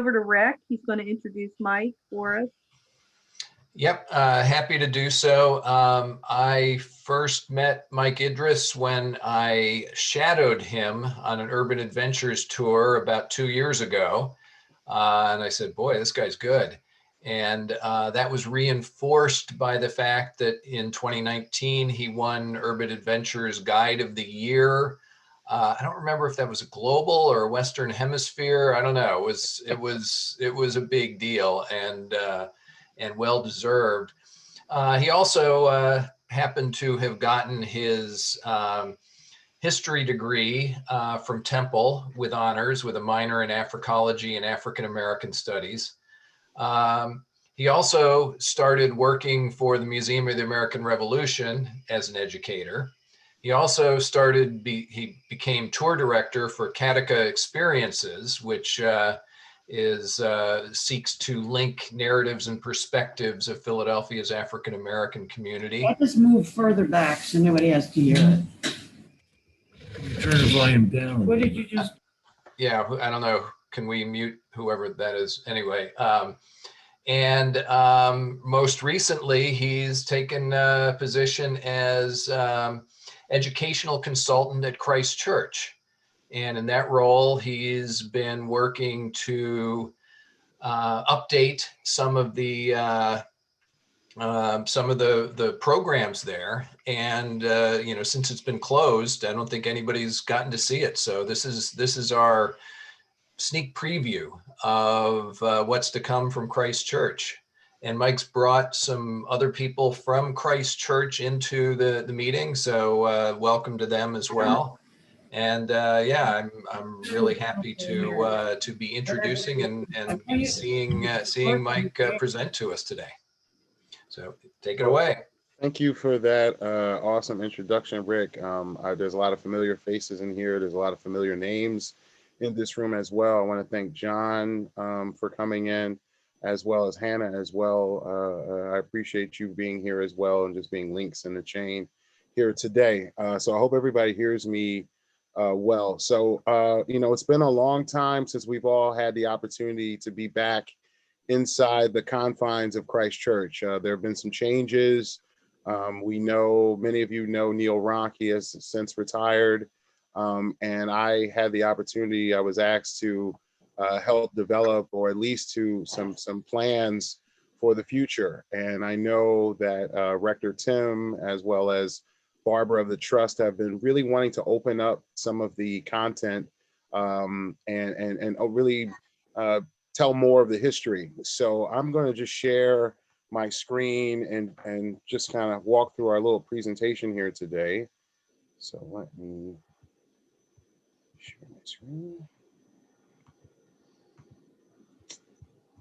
Over to Rec. He's going to introduce Mike for us. Yep, happy to do so. I first met Mike Idriss when I shadowed him on an Urban Adventures tour about 2 years ago. And I said, boy, this guy's good. And that was reinforced by the fact that in 2019, he won Urban Adventures Guide of the Year. I don't remember if that was a global or a Western Hemisphere. I don't know. It was a big deal and well deserved. He also happened to have gotten his history degree from Temple with honors, with a minor in Africology and African American Studies. He also started working for the Museum of the American Revolution as an educator. He also he became tour director for Katika Experiences, which seeks to link narratives and perspectives of Philadelphia's African American community. Let us move further back so nobody has to hear it. Turn the volume down. What did you just? Yeah, I don't know. Can we mute whoever that is? Anyway, and most recently, he's taken a position as educational consultant at Christ Church. And in that role, he's been working to update some of the programs there. And since it's been closed, I don't think anybody's gotten to see it. So this is our sneak preview of what's to come from Christ Church. And Mike's brought some other people from Christ Church into the meeting, so welcome to them as well. And I'm really happy to be introducing and be seeing Mike present to us today. So take it away. Thank you for that awesome introduction, Rick. There's a lot of familiar faces in here. There's a lot of familiar names in this room as well. I want to thank John for coming in, as well as Hannah as well. I appreciate you being here as well and just being links in the chain here today. So I hope everybody hears me well. So, it's been a long time since we've all had the opportunity to be back inside the confines of Christ Church. There have been some changes. We know, many of you know Neil Ronk. He has since retired. And I had the opportunity, I was asked to help develop, or at least to some plans for the future. And I know that Rector Tim, as well as Barbara of the Trust, have been really wanting to open up some of the content and really tell more of the history. So I'm going to just share my screen and just kind of walk through our little presentation here today. So let me share my screen.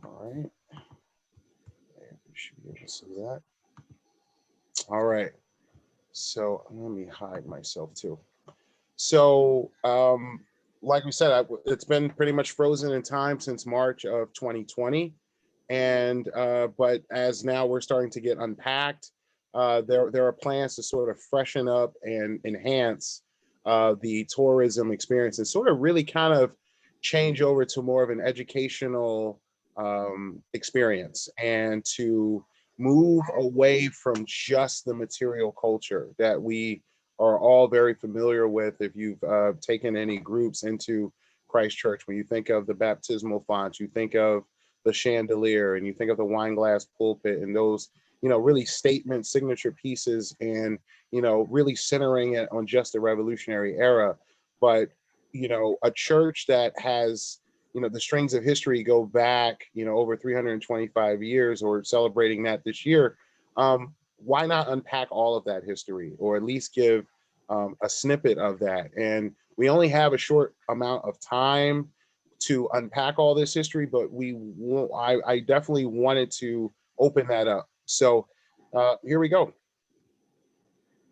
All right. You should be able to see that. All right. So let me hide myself too. So like we said, it's been pretty much frozen in time since March of 2020. And but as now we're starting to get unpacked, there are plans to sort of freshen up and enhance the tourism experience and sort of really kind of change over to more of an educational experience, and to move away from just the material culture that we are all very familiar with. If you've taken any groups into Christ Church, when you think of the baptismal font, you think of the chandelier, and you think of the wine glass pulpit, and those, really statement signature pieces, and, really centering it on just the Revolutionary era. But, a church that has, the strings of history go back, over 325 years, or celebrating that this year. Why not unpack all of that history, or at least give a snippet of that? And we only have a short amount of time to unpack all this history, but I definitely wanted to open that up. So here we go.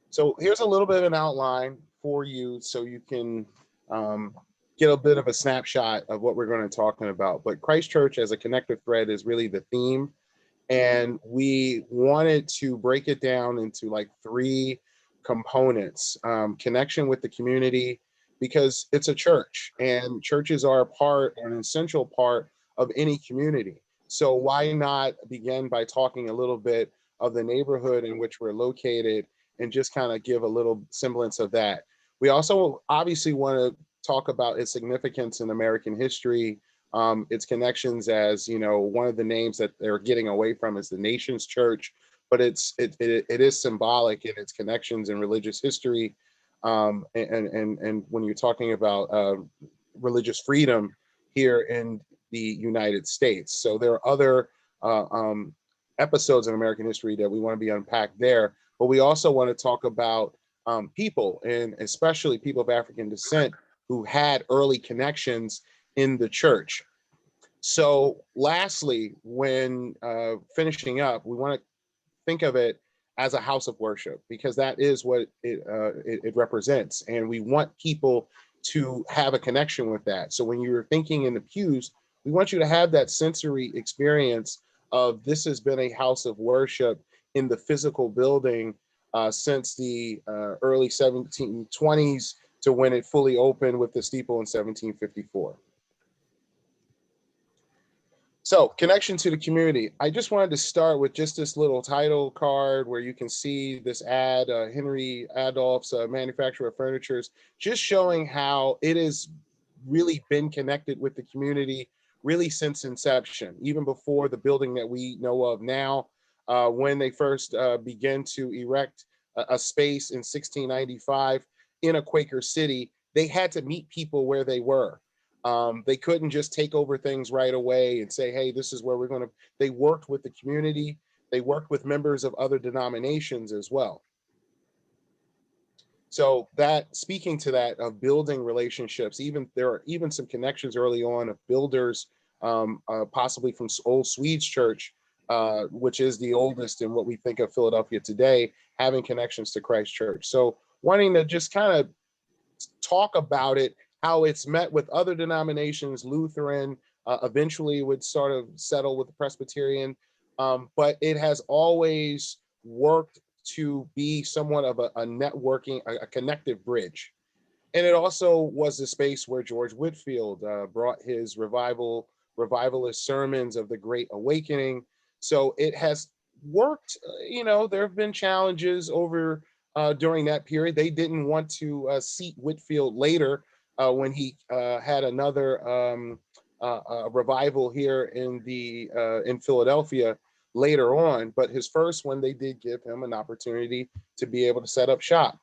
So here's a little bit of an outline for you, so you can get a bit of a snapshot of what we're going to be talking about. But Christ Church as a connective thread is really the theme. And we wanted to break it down into like 3 components: connection with the community, because it's a church, and churches are an essential part of any community. So why not begin by talking a little bit of the neighborhood in which we're located and just kind of give a little semblance of that. We also obviously want to talk about its significance in American history, its connections, as you know, one of the names that they're getting away from is the Nation's Church, but it is symbolic in its connections in religious history, and when you're talking about religious freedom here in the United States. So there are other episodes in American history that we want to be unpacked there, but we also want to talk about people, and especially people of African descent, who had early connections in the church. So lastly, when finishing up, we want to think of it as a house of worship, because that is what it represents. And we want people to have a connection with that. So when you're thinking in the pews, we want you to have that sensory experience of this has been a house of worship in the physical building since the early 1720s to when it fully opened with the steeple in 1754. So, connection to the community. I just wanted to start with just this little title card where you can see this ad, Henry Adolph's manufacturer of furnitures, just showing how it has really been connected with the community really since inception, even before the building that we know of now. When they first began to erect a space in 1695 in a Quaker city, they had to meet people where they were. They couldn't just take over things right away and say, hey, this is where we're going to. They worked with the community. They worked with members of other denominations as well. So that, speaking to that, of building relationships, there are even some connections early on of builders, possibly from Old Swedes Church, which is the oldest in what we think of Philadelphia today, having connections to Christ Church. So wanting to just kind of talk about it, how it's met with other denominations. Lutheran eventually would sort of settle with the Presbyterian, but it has always worked to be somewhat of a networking, a connective bridge. And it also was the space where George Whitefield brought his revivalist sermons of the Great Awakening. So it has worked. There have been challenges over during that period. They didn't want to seat Whitefield later when he had another revival here in Philadelphia later on. But his first one, they did give him an opportunity to be able to set up shop.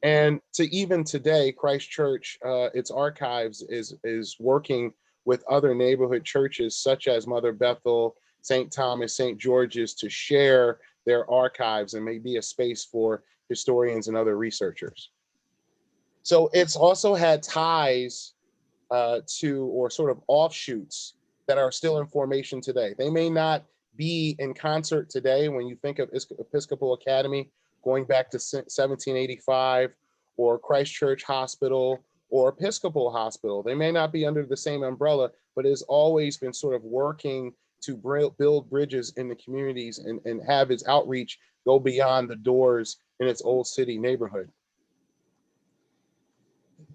And to even today, Christ Church, its archives is working with other neighborhood churches such as Mother Bethel, St. Thomas, St. George's, to share their archives and may be a space for historians and other researchers. So it's also had ties to, or sort of offshoots that are still in formation today. They may not be in concert today when you think of Episcopal Academy going back to 1785, or Christ Church Hospital or Episcopal Hospital. They may not be under the same umbrella, but it has always been sort of working to build bridges in the communities and have its outreach go beyond the doors in its old city neighborhood.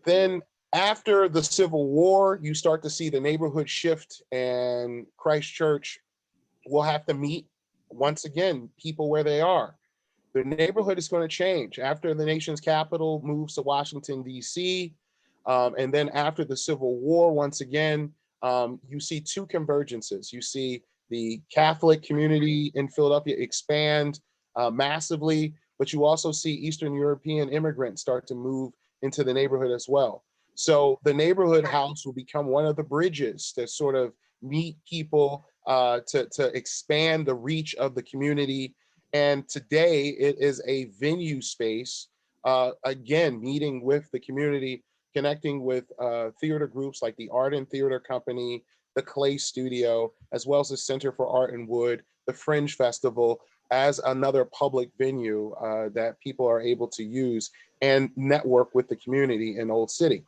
Then after the Civil War, you start to see the neighborhood shift, and Christ Church will have to meet, once again, people where they are. The neighborhood is going to change after the nation's capital moves to Washington, D.C. And then after the Civil War, once again, you see two convergences. You see the Catholic community in Philadelphia expand massively, but you also see Eastern European immigrants start to move into the neighborhood as well. So the neighborhood house will become one of the bridges to sort of meet people, to expand the reach of the community. And today it is a venue space, again, meeting with the community, connecting with theater groups like the Art and Theater Company, the Clay Studio, as well as the Center for Art and Wood, the Fringe Festival, as another public venue that people are able to use and network with the community in Old City.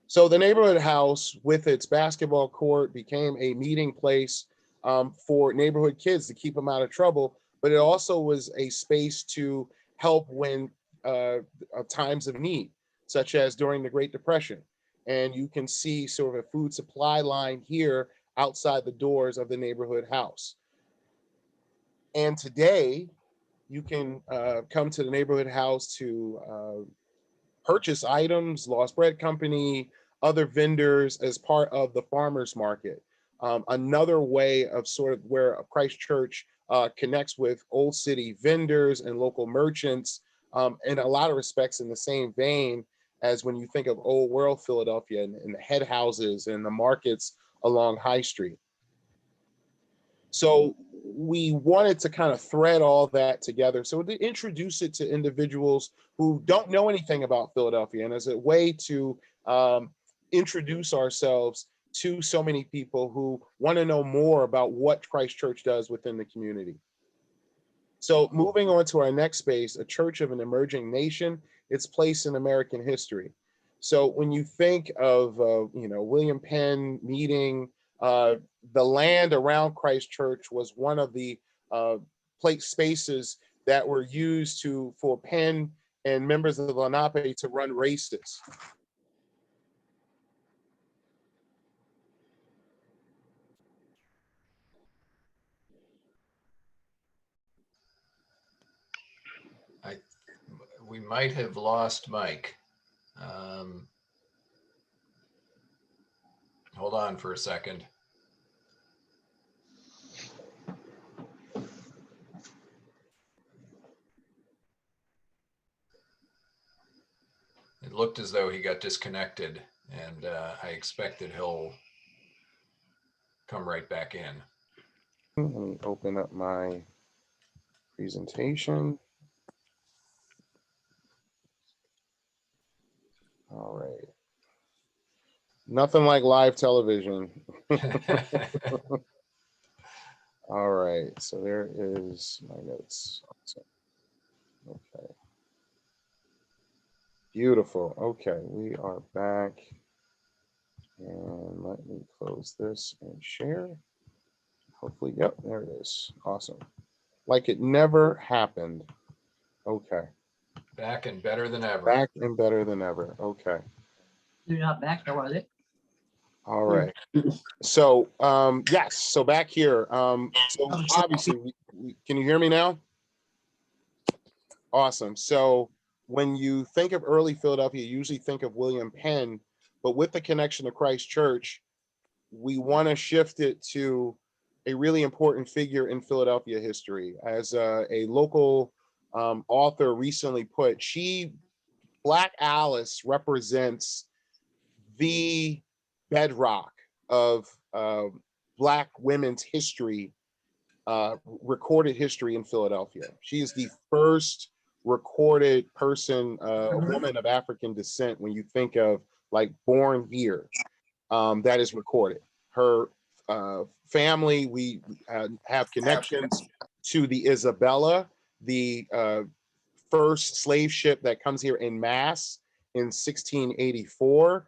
So the neighborhood house with its basketball court became a meeting place for neighborhood kids to keep them out of trouble, but it also was a space to help when times of need, such as during the Great Depression. and you can see sort of a food supply line here outside the doors of the neighborhood house. And today, you can come to the neighborhood house to purchase items, Lost Bread Company, other vendors as part of the farmers market. Another way of sort of where Christ Church connects with Old City vendors and local merchants, in a lot of respects in the same vein as when you think of Old World Philadelphia and the head houses and the markets along High Street. So we wanted to kind of thread all that together. So to introduce it to individuals who don't know anything about Philadelphia, and as a way to introduce ourselves to so many people who want to know more about what Christ Church does within the community. So moving on to our next space, a church of an emerging nation, its place in American history. So when you think of, William Penn meeting, the land around Christ Church was one of the spaces that were used for Penn and members of the Lenape to run races. We might have lost Mike. Hold on for a second. It looked as though he got disconnected, and I expect that he'll come right back in. Let me open up my presentation. All right. Nothing like live television. All right, so there is my notes. Okay. Beautiful. Okay, we are back. And let me close this and share. Hopefully, yep, there it is. Awesome. Like it never happened. Okay. Back and better than ever. Back and better than ever. Okay. You're not back there, was it? All right. So, yes. So back here. So obviously, can you hear me now? Awesome. So when you think of early Philadelphia, you usually think of William Penn, but with the connection to Christ Church, we want to shift it to a really important figure in Philadelphia history. As a local author recently put, Black Alice represents the bedrock of Black women's history, recorded history in Philadelphia. She is the first recorded person, a woman of African descent, when you think of like born here, that is recorded. Her family, we have connections to the Isabella, the first slave ship that comes here in mass in 1684.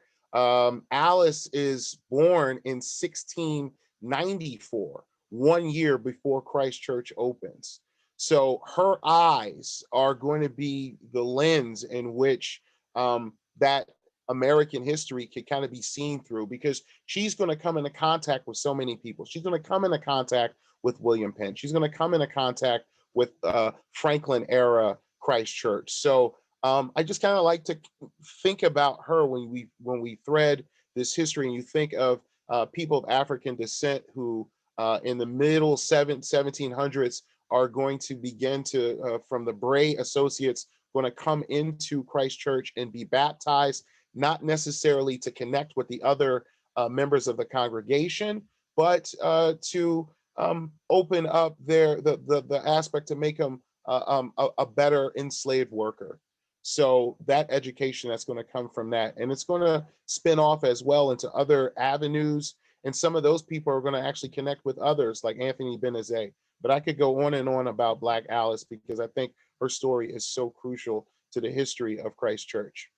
Alice is born in 1694, 1 year before Christ Church opens. So her eyes are going to be the lens in which that American history could kind of be seen through, because she's going to come into contact with so many people. She's going to come into contact with William Penn. She's going to come into contact with Franklin era Christ Church. So I just kind of like to think about her when we thread this history, and you think of people of African descent who in the middle 1700s are going to begin to, from the Bray Associates, going to come into Christ Church and be baptized, not necessarily to connect with the other members of the congregation, but to open up the aspect to make them a better enslaved worker. So that education that's going to come from that, and it's going to spin off as well into other avenues. And some of those people are going to actually connect with others like Anthony Benazet. But I could go on and on about Black Alice because I think her story is so crucial to the history of Christ Church.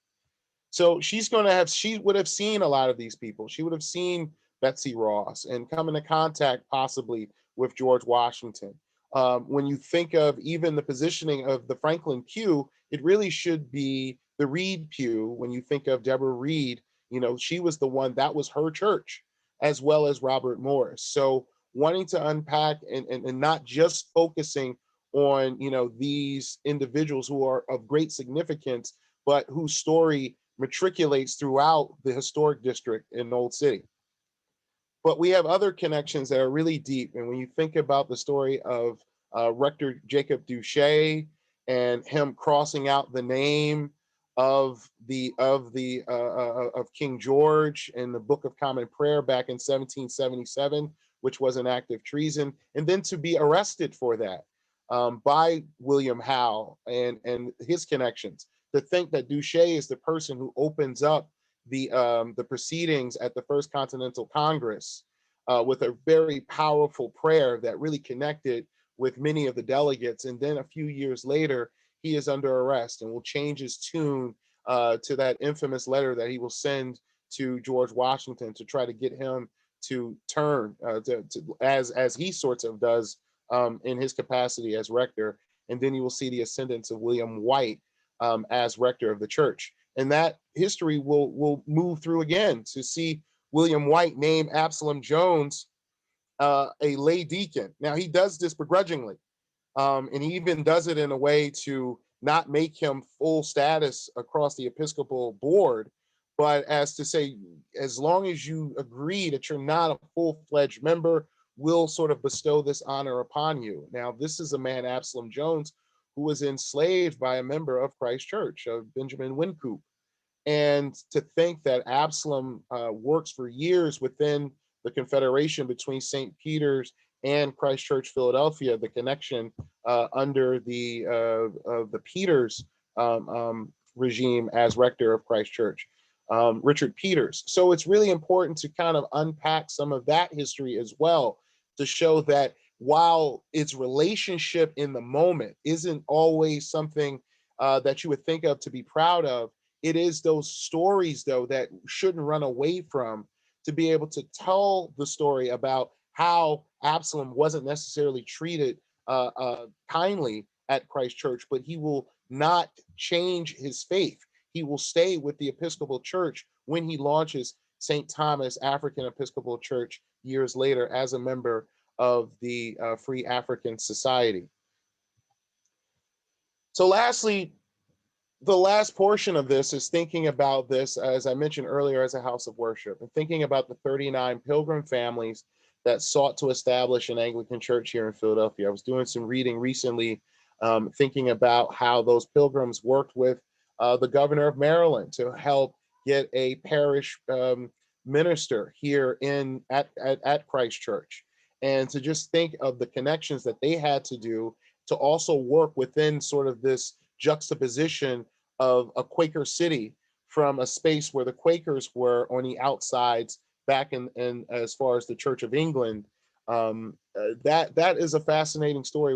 So she would have seen a lot of these people. She would have seen Betsy Ross and come into contact possibly with George Washington. When you think of even the positioning of the Franklin pew, it really should be the Reed pew when you think of Deborah Reed You know, she was the one, that was her church, as well as Robert Morris. So wanting to unpack and not just focusing on, you know, these individuals who are of great significance, but whose story matriculates throughout the historic district in Old City. But we have other connections that are really deep. And when you think about the story of Rector Jacob Duchess and him crossing out the name of King George in the Book of Common Prayer back in 1777, which was an act of treason, and then to be arrested for that by William Howe and his connections. To think that Duchess is the person who opens up the proceedings at the First Continental Congress with a very powerful prayer that really connected with many of the delegates. And then a few years later, he is under arrest and will change his tune to that infamous letter that he will send to George Washington to try to get him to turn as he sorts of does in his capacity as rector. And then you will see the ascendance of William White as rector of the church. And that history will move through again to see William White name Absalom Jones a lay deacon. Now, he does this begrudgingly, and he even does it in a way to not make him full status across the Episcopal board, but as to say, as long as you agree that you're not a full-fledged member, we'll sort of bestow this honor upon you. Now, this is a man, Absalom Jones, who was enslaved by a member of Christ Church, Benjamin Wynkoop. And to think that Absalom works for years within the confederation between St. Peter's and Christ Church Philadelphia, the connection under the Peters regime as rector of Christ Church, Richard Peters. So it's really important to kind of unpack some of that history as well, to show that while its relationship in the moment isn't always something that you would think of to be proud of, it is those stories, though, that shouldn't run away from, to be able to tell the story about how Absalom wasn't necessarily treated kindly at Christ Church, but he will not change his faith. He will stay with the Episcopal Church when he launches St. Thomas African Episcopal Church years later as a member of the Free African Society. So lastly, the last portion of this is thinking about this, as I mentioned earlier, as a house of worship, and thinking about the 39 Pilgrim families that sought to establish an Anglican church here in Philadelphia. I was doing some reading recently, thinking about how those pilgrims worked with the governor of Maryland to help get a parish minister here at Christ Church, and to just think of the connections that they had to do to also work within sort of this juxtaposition of a Quaker city from a space where the Quakers were on the outsides back in as far as the Church of England. That is a fascinating story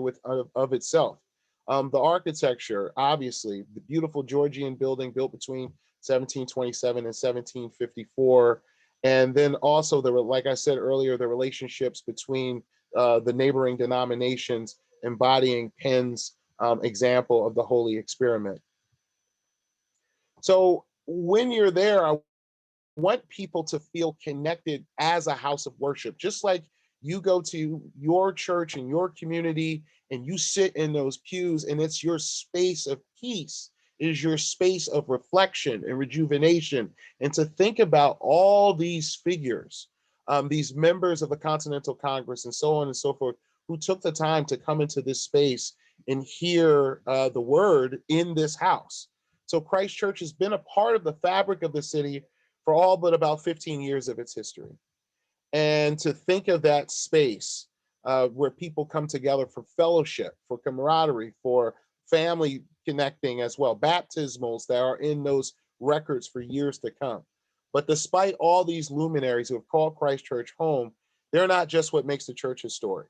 of itself. The architecture, obviously, the beautiful Georgian building built between 1727 and 1754. And then also, like I said earlier, the relationships between the neighboring denominations embodying Penn's example of the Holy Experiment. So when you're there, I want people to feel connected as a house of worship, just like you go to your church and your community and you sit in those pews and it's your space of peace, it is your space of reflection and rejuvenation. And to think about all these figures, these members of the Continental Congress and so on and so forth, who took the time to come into this space and hear the word in this house. So Christ Church has been a part of the fabric of the city for all but about 15 years of its history. And to think of that space where people come together for fellowship, for camaraderie, for family connecting as well, baptismals that are in those records for years to come. But despite all these luminaries who have called Christ Church home, they're not just what makes the church historic.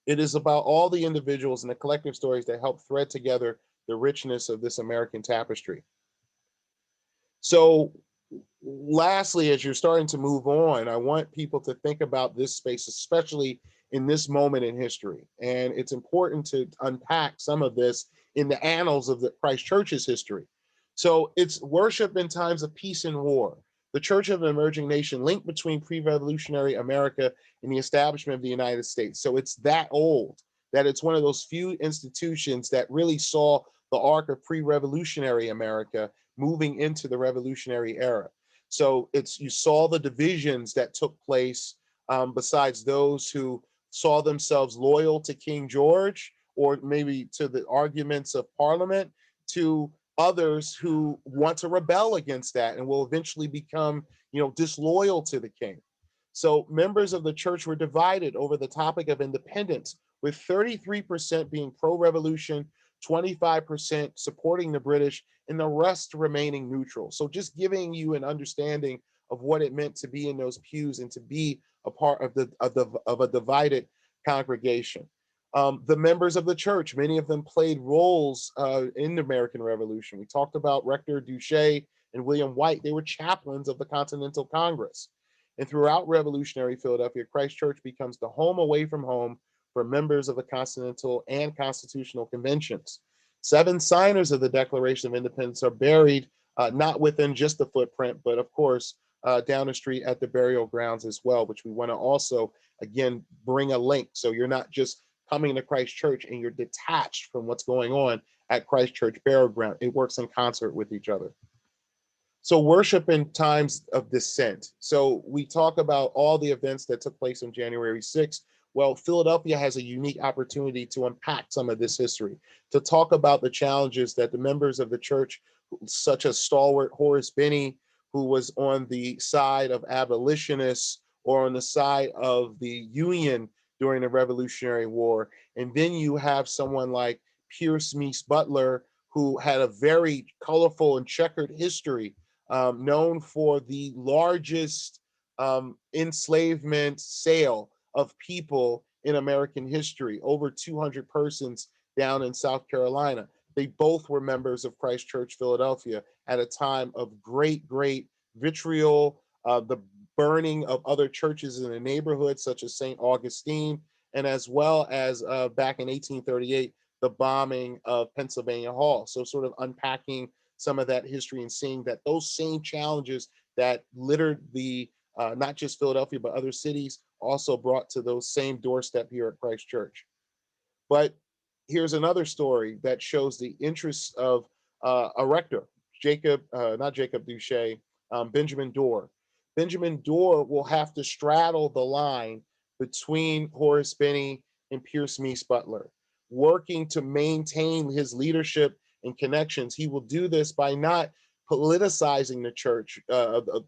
It is about all the individuals and the collective stories that help thread together the richness of this American tapestry. So lastly, as you're starting to move on, I want people to think about this space, especially in this moment in history. And it's important to unpack some of this in the annals of the Christ Church's history. So it's worship in times of peace and war, The Church of an Emerging Nation, link between pre-revolutionary America and the establishment of the United States. So it's that old, that it's one of those few institutions that really saw the arc of pre-revolutionary America moving into the revolutionary era. So you saw the divisions that took place, besides those who saw themselves loyal to King George, or maybe to the arguments of Parliament, to others who want to rebel against that and will eventually become, disloyal to the king. So members of the church were divided over the topic of independence, with 33% being pro-revolution, 25% supporting the British, and the rest remaining neutral. So just giving you an understanding of what it meant to be in those pews and to be a part of a divided congregation. The members of the church, many of them played roles in the American Revolution. We talked about Rector Duchess and William White. They were chaplains of the Continental Congress. And throughout revolutionary Philadelphia, Christ Church becomes the home away from home for members of the Continental and Constitutional Conventions. 7 signers of the Declaration of Independence are buried, not within just the footprint, but of course, down the street at the burial grounds as well, which we want to also, again, bring a link. So you're not just coming to Christ Church and you're detached from what's going on at Christ Church burial ground. It works in concert with each other. So worship in times of dissent. So we talk about all the events that took place on January 6th. Well, Philadelphia has a unique opportunity to unpack some of this history, to talk about the challenges that the members of the church, such as stalwart Horace Binney, who was on the side of abolitionists or on the side of the Union during the Revolutionary War. And then you have someone like Pierce Meese Butler, who had a very colorful and checkered history, known for the largest enslavement sale of people in American history, over 200 persons down in South Carolina. They both were members of Christ Church Philadelphia at a time of great vitriol, the burning of other churches in the neighborhood, such as St. Augustine, and as well as back in 1838, the bombing of Pennsylvania Hall. So sort of unpacking some of that history and seeing that those same challenges that littered the not just Philadelphia, but other cities also brought to those same doorstep here at Christ Church. But here's another story that shows the interest of a rector, not Jacob Duchess, Benjamin Dor. Benjamin Dor will have to straddle the line between Horace Binney and Pierce Meese Butler, working to maintain his leadership and connections. He will do this by not politicizing the church,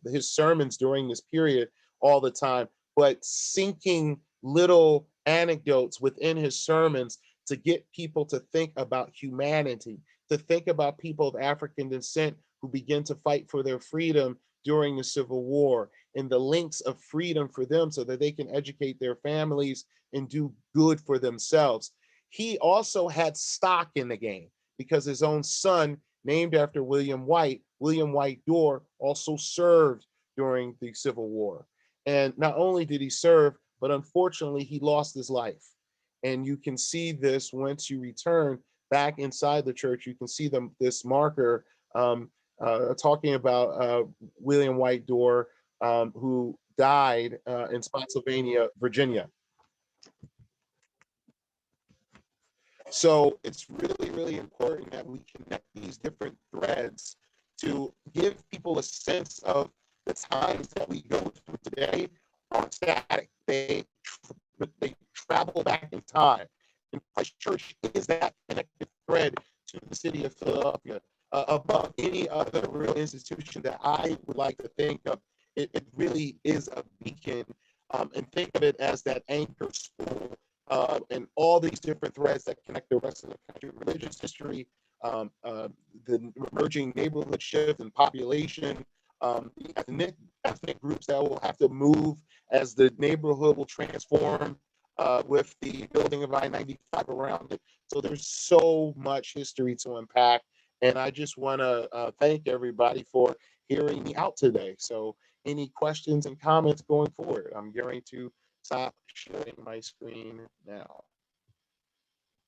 his sermons during this period all the time, but sinking little anecdotes within his sermons to get people to think about humanity, to think about people of African descent who begin to fight for their freedom during the Civil War, and the links of freedom for them so that they can educate their families and do good for themselves. He also had stock in the game because his own son, named after William White Dor, also served during the Civil War. And not only did he serve, but unfortunately he lost his life. And you can see this once you return back inside the church. You can see this marker talking about William White Dor, who died in Spotsylvania, Virginia. So it's really important that we connect these different threads to give people a sense of the times that we go through today aren't static. They travel back in time. And Christ Church is that connected thread to the city of Philadelphia. Above any other real institution that I would like to think of, it really is a beacon, and think of it as that anchor spool, and all these different threads that connect the rest of the country: religious history, the emerging neighborhood shift and population, the ethnic groups that will have to move as the neighborhood will transform with the building of I-95 around it. So there's so much history to unpack. And I just want to thank everybody for hearing me out today. So any questions and comments going forward? I'm going to stop sharing my screen now.